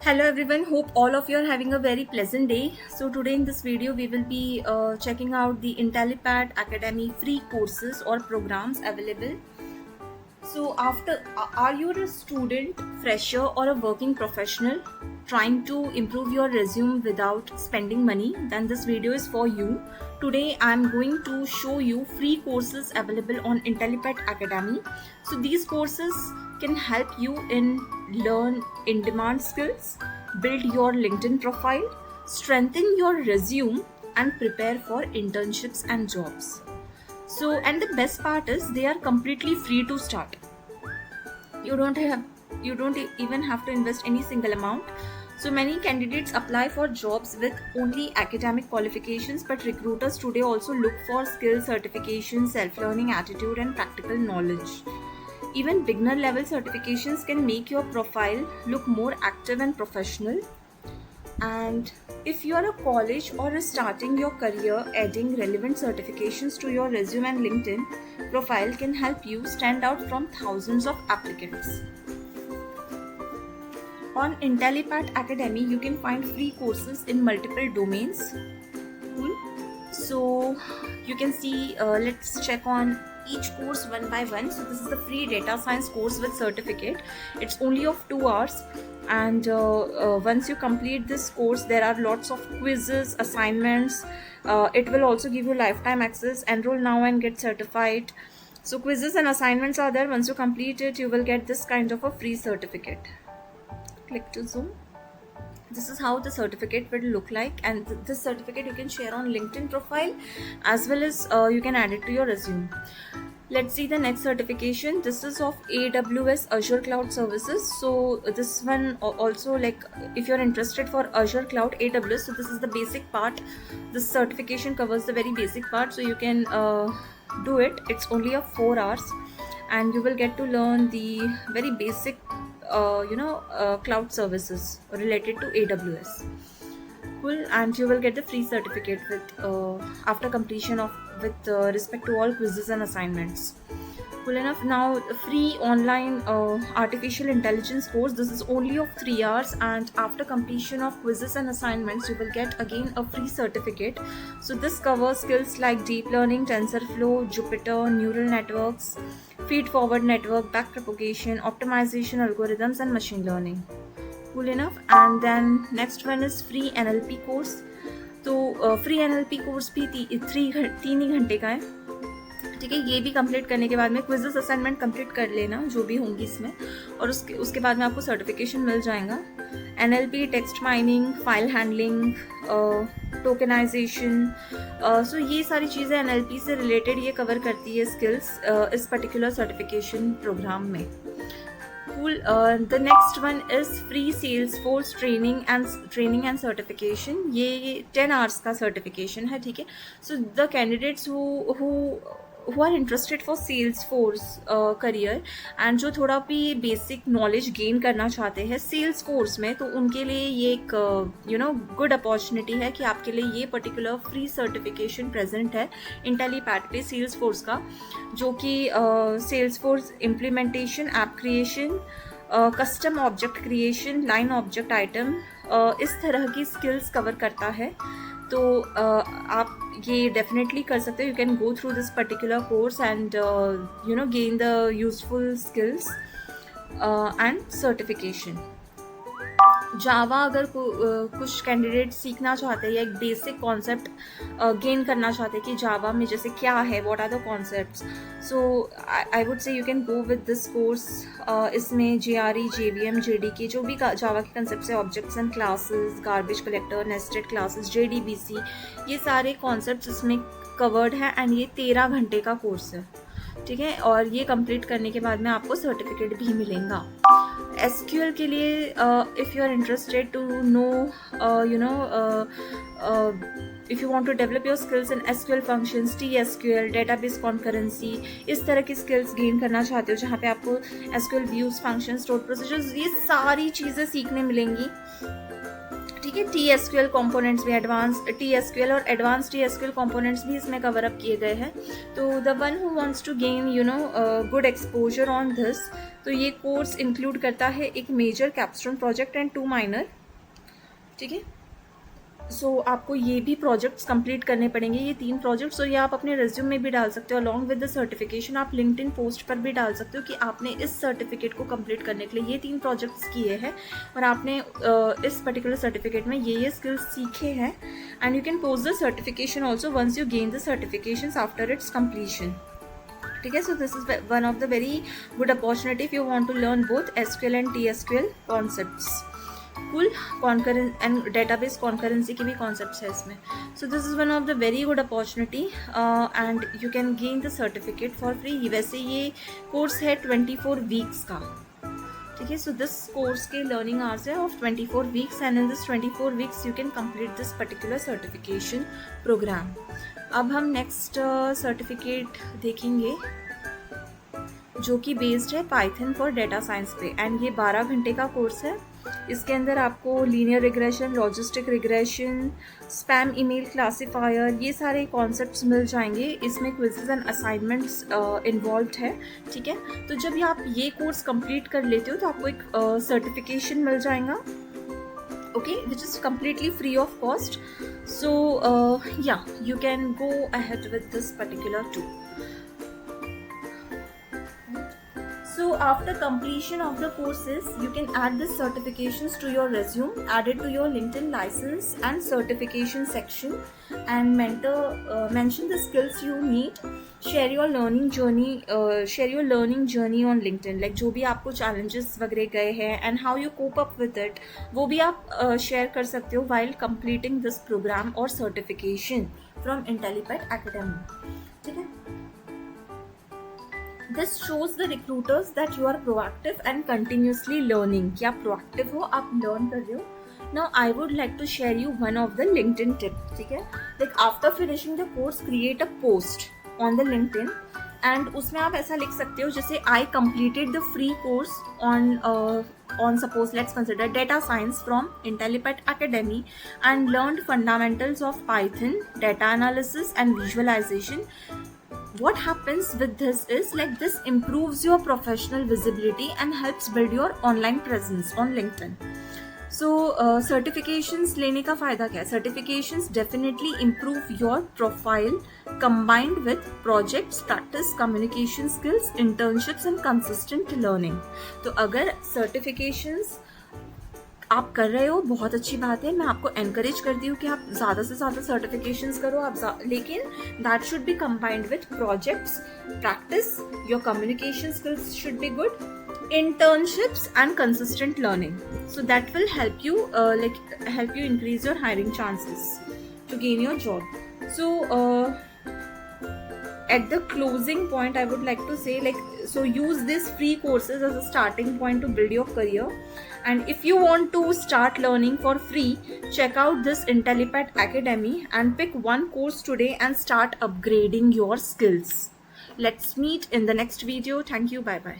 Hello everyone, hope all of you are having a very pleasant day. So today in this video we will be checking out the IntelliPad Academy free courses or programs available. So are you a student, fresher or a working professional trying to improve your resume without spending money? Then this video is for you. Today I am going to show you free courses available on IntelliPad Academy. So these courses can help you in learn in-demand skills, build your LinkedIn profile, strengthen your resume and prepare for internships and jobs. So, and the best part is they are completely free to start. You don't even have to invest any single amount. So many candidates apply for jobs with only academic qualifications, but recruiters today also look for skill certification, self-learning attitude and practical knowledge. Even beginner level certifications can make your profile look more active and professional. And if you are a college or starting your career, adding relevant certifications to your resume and LinkedIn profile can help you stand out from thousands of applicants. On IntelliPad Academy, you can find free courses in multiple domains. Cool. So you can see, let's check on each course one by one. So this is the free data science course with certificate. It's only of 2 hours. And once you complete this course, there are lots of quizzes, assignments. It will also give you lifetime access. Enroll now and get certified. So quizzes and assignments are there. Once you complete it, you will get this kind of a free certificate. Click to zoom. This is how the certificate will look like, and this certificate you can share on LinkedIn profile as well as you can add it to your resume. Let's see the next certification. This is of AWS Azure Cloud Services. So this one also, like if you're interested for Azure Cloud AWS, so this is the basic part. This certification covers the very basic part, so you can do it. It's only of 4 hours and you will get to learn the very basic cloud services related to AWS. Cool. And you will get the free certificate with after completion of with respect to all quizzes and assignments. Cool enough. Now free online artificial intelligence course. This is only of 3 hours, and after completion of quizzes and assignments you will get again a free certificate. So this covers skills like deep learning, TensorFlow, Jupyter, neural networks, feed-forward network, backpropagation, optimization algorithms and machine learning. Cool enough. And then next one is free NLP course. तो free NLP course भी 3 ही घंटे का है, ठीक है. ये भी complete करने के बाद में क्विजेस असाइनमेंट कंप्लीट कर लेना जो भी होंगी इसमें, और उसके बाद में आपको सर्टिफिकेशन मिल जाएगा. NLP, text mining, file handling, tokenization, so ये सारी चीज़ें NLP से रिलेटेड ये कवर करती है स्किल्स इस पर्टिकुलर सर्टिफिकेशन प्रोग्राम में. Cool. The next one is free Salesforce training and certification. ये 10 hours का certification है, ठीक है. So the candidates who are interested for Salesforce career and जो थोड़ा भी basic knowledge gain करना चाहते हैं Salesforce में, तो उनके लिए ये एक good opportunity है कि आपके लिए ये particular free certification present है IntelliPad पे Salesforce का, जो कि Salesforce implementation, app creation, custom object creation, line object item, इस तरह की स्किल्स कवर करता है. तो आप ये डेफिनेटली कर सकते हो. You can go through this particular course and gain the useful skills and certification. Java अगर कुछ कैंडिडेट सीखना चाहते हैं या एक बेसिक कॉन्सेप्ट गेन करना चाहते हैं कि जावा में जैसे क्या है, what are the concepts, so I would say you can go with this course. इसमें JRE, JVM, JDK जो भी जावा के कंसेप्ट है, objects and classes, garbage collector, nested classes, JDBC, ये सारे कॉन्सेप्ट्स इसमें कवर्ड है. एंड ये 13 घंटे का कोर्स है, ठीक है. और ये कंप्लीट करने के बाद में आपको सर्टिफिकेट भी मिलेगा. SQL के लिए if you are interested to know if you want to develop your skills in SQL functions, TSQL, database concurrency, इस तरह की skills gain करना चाहते हो जहाँ पे आपको SQL views, functions, stored procedures, ये सारी चीज़ें सीखने मिलेंगी, ठीक है. TSQL कंपोनेंट्स भी, एडवांस TSQL और एडवांस TSQL कंपोनेंट्स भी इसमें कवर अप किए गए हैं. तो the one who wants to gain good exposure on this, तो ये कोर्स इंक्लूड करता है एक major capstone project and 2 minor ठीक है। सो आपको ये भी प्रोजेक्ट्स कंप्लीट करने पड़ेंगे, ये 3 प्रोजेक्ट्स, और ये आप अपने रेज्यूम में भी डाल सकते हो अलॉन्ग विद द सर्टिफिकेशन। आप लिंक्डइन पोस्ट पर भी डाल सकते हो कि आपने इस सर्टिफिकेट को कंप्लीट करने के लिए ये 3 प्रोजेक्ट्स किए हैं और आपने इस पर्टिकुलर सर्टिफिकेट में ये स्किल्स सीखे हैं। And you can post the certification also once you gain the certifications after its completion. ठीक है। So this is one of the very good opportunity if you want to learn both SQL and TSQL concepts. Cool. Concurrence and database concurrency के भी concepts है इसमें। So this is one of the very good opportunity and you can gain the certificate for free. वैसे ये course है 24 weeks का। ठीक है। सो दिस कोर्स के लर्निंग आवर्स है of 24 weeks and in this 24 weeks you can complete this particular certification programme. अब हम नेक्स्ट सर्टिफिकेट देखेंगे जो कि बेस्ड है पाइथन फॉर डेटा साइंस पे, एंड ये 12 घंटे का कोर्स है। इसके अंदर आपको linear regression, logistic regression, spam email classifier, ये सारे कॉन्सेप्ट्स मिल जाएंगे। इसमें क्विज़ेस एंड असाइनमेंट्स इन्वॉल्व्ड है। ठीक है। तो जब आप ये कोर्स कंप्लीट कर लेते हो तो आपको एक सर्टिफिकेशन मिल जाएगा, okay, which is completely free of cost. So yeah you can go ahead with this particular too. So after completion of the courses, you can add the certifications to your resume, add it to your LinkedIn license and certification section, and mention the skills you need. Share your learning journey. Share your learning journey on LinkedIn. Like जो भी आपको challenges वगैरह गए हैं and how you cope up with it, वो भी आप share कर सकते हो while completing this program or certification from Intellipaat Academy. ठीक है। This shows the recruiters that you are proactive and continuously learning. कि आप proactive हो, आप learn कर रहे हो. Now I would like to share you one of the LinkedIn tips. ठीक है। Like after finishing the course, create a post on the LinkedIn and उसमें आप ऐसा लिख सकते हो जैसे I completed the free course on suppose let's consider data science from Intellipaat Academy and learned fundamentals of Python, data analysis and visualization. What happens with this is like this improves your professional visibility and helps build your online presence on LinkedIn. So certifications लेने का फायदा क्या है? Certifications definitely improve your profile combined with projects, practice, communication skills, internships and consistent learning. तो अगर certifications आप कर रहे हो बहुत अच्छी बात है, मैं आपको एनकरेज करती हूँ कि आप ज़्यादा से ज़्यादा सर्टिफिकेशंस करो आप, लेकिन that should be combined with projects, practice, your communication skills should be good, internships and consistent learning. So that will help you increase your hiring chances to gain your job. So at the closing point I would like to say so use these free courses as a starting point to build your career, and if you want to start learning for free, check out this Intellipaat Academy and pick one course today and start upgrading your skills. Let's meet in the next video. Thank you. Bye bye.